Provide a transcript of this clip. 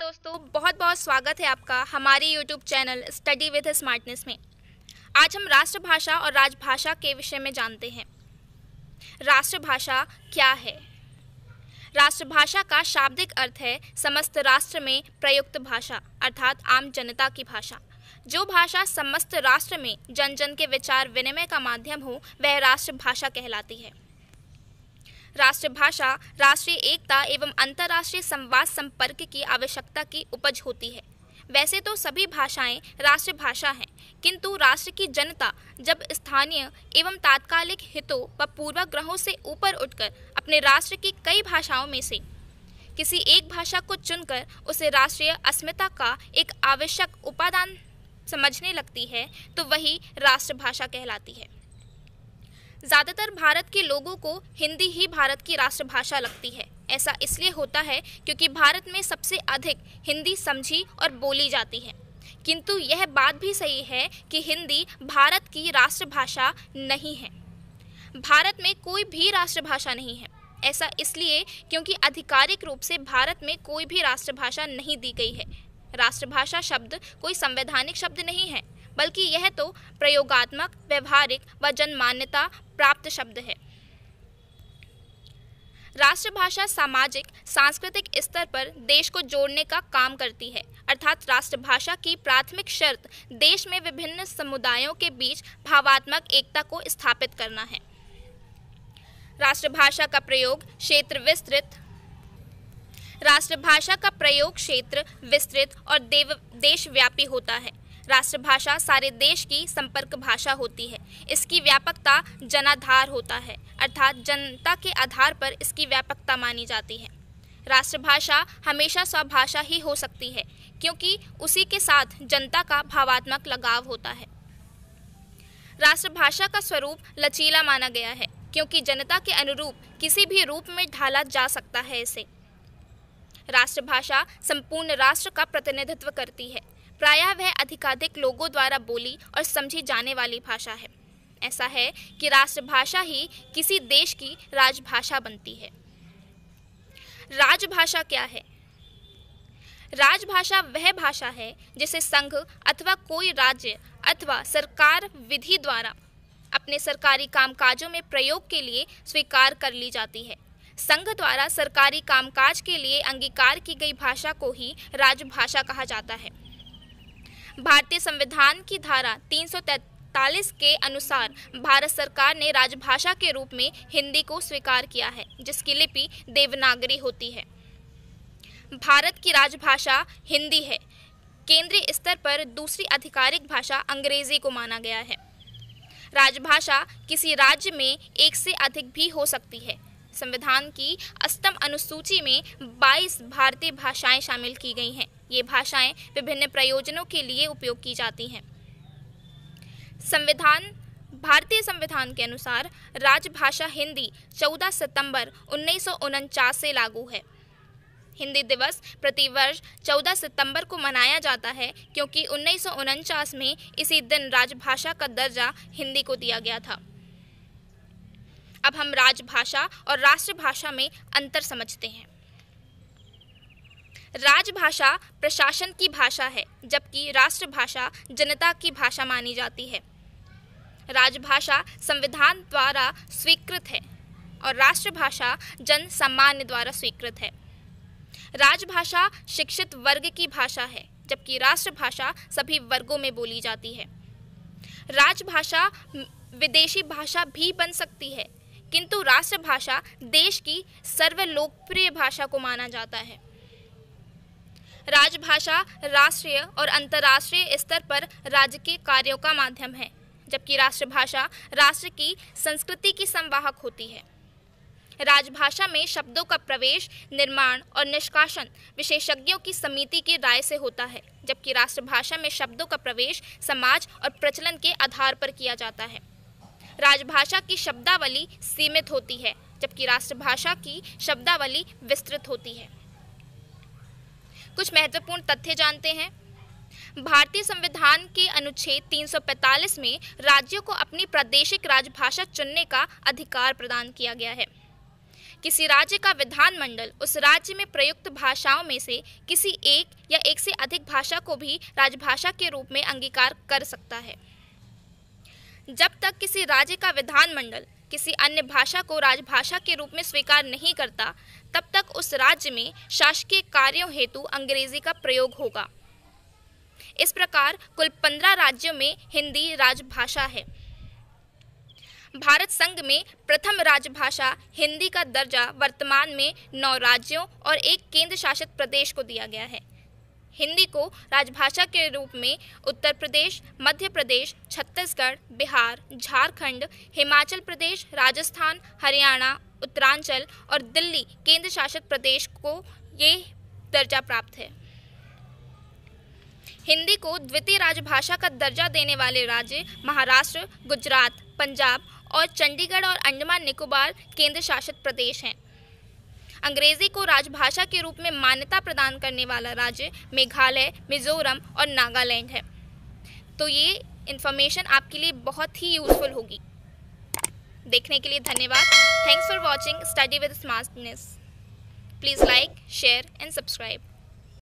दोस्तों, बहुत बहुत स्वागत है आपका हमारे YouTube channel study with smartness में। आज हम राष्ट्रभाषा और राजभाषा के विषय में जानते हैं। राष्ट्रभाषा क्या है? राष्ट्रभाषा का शाब्दिक अर्थ है समस्त राष्ट्र में प्रयुक्त भाषा, अर्थात आम जनता की भाषा। जो भाषा समस्त राष्ट्र में जन जन के विचार विनिमय का माध्यम हो, वह राष्ट्रभाषा कहलाती है। राष्ट्रभाषा राष्ट्रीय एकता एवं अंतर्राष्ट्रीय संवाद संपर्क की आवश्यकता की उपज होती है। वैसे तो सभी भाषाएं राष्ट्रभाषा हैं, किंतु राष्ट्र की जनता जब स्थानीय एवं तात्कालिक हितों व पूर्वाग्रहों से ऊपर उठकर अपने राष्ट्र की कई भाषाओं में से किसी एक भाषा को चुनकर उसे राष्ट्रीय अस्मिता का एक आवश्यक उपादान समझने लगती है, तो वही राष्ट्रभाषा कहलाती है। ज़्यादातर भारत के लोगों को हिंदी ही भारत की राष्ट्रभाषा लगती है। ऐसा इसलिए होता है क्योंकि भारत में सबसे अधिक हिंदी समझी और बोली जाती है। किंतु यह बात भी सही है कि हिंदी भारत की राष्ट्रभाषा नहीं है। भारत में कोई भी राष्ट्रभाषा नहीं है। ऐसा इसलिए क्योंकि आधिकारिक रूप से भारत में कोई भी राष्ट्रभाषा नहीं दी गई है। राष्ट्रभाषा शब्द कोई संवैधानिक शब्द नहीं है, बल्कि यह तो प्रयोगात्मक, व्यवहारिक व जनमान्यता प्राप्त शब्द है। राष्ट्रभाषा सामाजिक सांस्कृतिक स्तर पर देश को जोड़ने का काम करती है, अर्थात राष्ट्रभाषा की प्राथमिक शर्त देश में विभिन्न समुदायों के बीच भावात्मक एकता को स्थापित करना है। राष्ट्रभाषा का प्रयोग क्षेत्र विस्तृत और देशव्यापी होता है। राष्ट्रभाषा सारे देश की संपर्क भाषा होती है। इसकी व्यापकता जनाधार होता है, अर्थात जनता के आधार पर इसकी व्यापकता मानी जाती है। राष्ट्रभाषा हमेशा स्वभाषा ही हो सकती है, क्योंकि उसी के साथ जनता का भावात्मक लगाव होता है। राष्ट्रभाषा का स्वरूप लचीला माना गया है, क्योंकि जनता के अनुरूप किसी भी रूप में ढाला जा सकता है। इसे राष्ट्रभाषा संपूर्ण राष्ट्र का प्रतिनिधित्व करती है। प्रायः वह अधिकाधिक लोगों द्वारा बोली और समझी जाने वाली भाषा है। ऐसा है कि राष्ट्रभाषा ही किसी देश की राजभाषा बनती है। राजभाषा क्या है? राजभाषा वह भाषा है जिसे संघ अथवा कोई राज्य अथवा सरकार विधि द्वारा अपने सरकारी कामकाजों में प्रयोग के लिए स्वीकार कर ली जाती है। संघ द्वारा सरकारी कामकाज के लिए अंगीकार की गई भाषा को ही राजभाषा कहा जाता है। भारतीय संविधान की धारा 343 के अनुसार भारत सरकार ने राजभाषा के रूप में हिंदी को स्वीकार किया है, जिसकी लिपि देवनागरी होती है। भारत की राजभाषा हिंदी है। केंद्रीय स्तर पर दूसरी आधिकारिक भाषा अंग्रेजी को माना गया है। राजभाषा किसी राज्य में एक से अधिक भी हो सकती है। संविधान की अष्टम अनुसूची में 22 भारतीय भाषाएं शामिल की गई हैं। ये भाषाएं विभिन्न प्रयोजनों के लिए उपयोग की जाती हैं। भारतीय संविधान के अनुसार राजभाषा हिंदी 14 सितंबर 1949 से लागू है। हिंदी दिवस प्रतिवर्ष 14 सितंबर को मनाया जाता है, क्योंकि 1949 में इसी दिन राजभाषा का दर्जा हिंदी को दिया गया था। अब हम राजभाषा और राष्ट्रभाषा में अंतर समझते हैं। राजभाषा प्रशासन की भाषा है, जबकि राष्ट्रभाषा जनता की भाषा मानी जाती है। राजभाषा संविधान द्वारा स्वीकृत है और राष्ट्रभाषा जन सामान्य द्वारा स्वीकृत है। राजभाषा शिक्षित वर्ग की भाषा है, जबकि राष्ट्रभाषा सभी वर्गों में बोली जाती है। राजभाषा विदेशी भाषा भी बन सकती है, किंतु राष्ट्रभाषा देश की सर्वलोकप्रिय भाषा को माना जाता है। राजभाषा राष्ट्रीय और अंतर्राष्ट्रीय स्तर पर राज्य के कार्यों का माध्यम है, जबकि राष्ट्रभाषा राष्ट्र की संस्कृति की संवाहक होती है। राजभाषा में शब्दों का प्रवेश, निर्माण और निष्कासन विशेषज्ञों की समिति की राय से होता है, जबकि राष्ट्रभाषा में शब्दों का प्रवेश समाज और प्रचलन के आधार पर किया जाता है। राजभाषा की शब्दावली सीमित होती है, जबकि राष्ट्रभाषा की शब्दावली विस्तृत होती है। कुछ महत्वपूर्ण तथ्य जानते हैं। भारतीय संविधान के अनुच्छेद 345 में राज्यों को अपनी प्रादेशिक राजभाषा चुनने का अधिकार प्रदान किया गया है। किसी राज्य का विधानमंडल उस राज्य में प्रयुक्त भाषाओं में से किसी एक या एक से अधिक भाषा को भी राजभाषा के रूप में अंगीकार कर सकता है। जब तक किसी राज्य का विधानमंडल किसी अन्य भाषा को राजभाषा के रूप में स्वीकार नहीं करता, तब तक उस राज्य में शासकीय कार्यों हेतु अंग्रेजी का प्रयोग होगा। इस प्रकार कुल 15 राज्यों में हिंदी राजभाषा है। भारत संघ में प्रथम राजभाषा हिंदी का दर्जा वर्तमान में 9 राज्यों और एक केंद्र शासित प्रदेश को दिया गया है। हिंदी को राजभाषा के रूप में उत्तर प्रदेश, मध्य प्रदेश, छत्तीसगढ़, बिहार, झारखंड, हिमाचल प्रदेश, राजस्थान, हरियाणा, उत्तरांचल और दिल्ली केंद्र शासित प्रदेश को ये दर्जा प्राप्त है। हिंदी को द्वितीय राजभाषा का दर्जा देने वाले राज्य महाराष्ट्र, गुजरात, पंजाब और चंडीगढ़ और अंडमान निकोबार केंद्र शासित प्रदेश हैं। अंग्रेजी को राजभाषा के रूप में मान्यता प्रदान करने वाला राज्य मेघालय, मिजोरम और नागालैंड है। तो ये इन्फॉर्मेशन आपके लिए बहुत ही यूजफुल होगी। देखने के लिए धन्यवाद। Thanks for watching study with smartness. Please like, share and subscribe.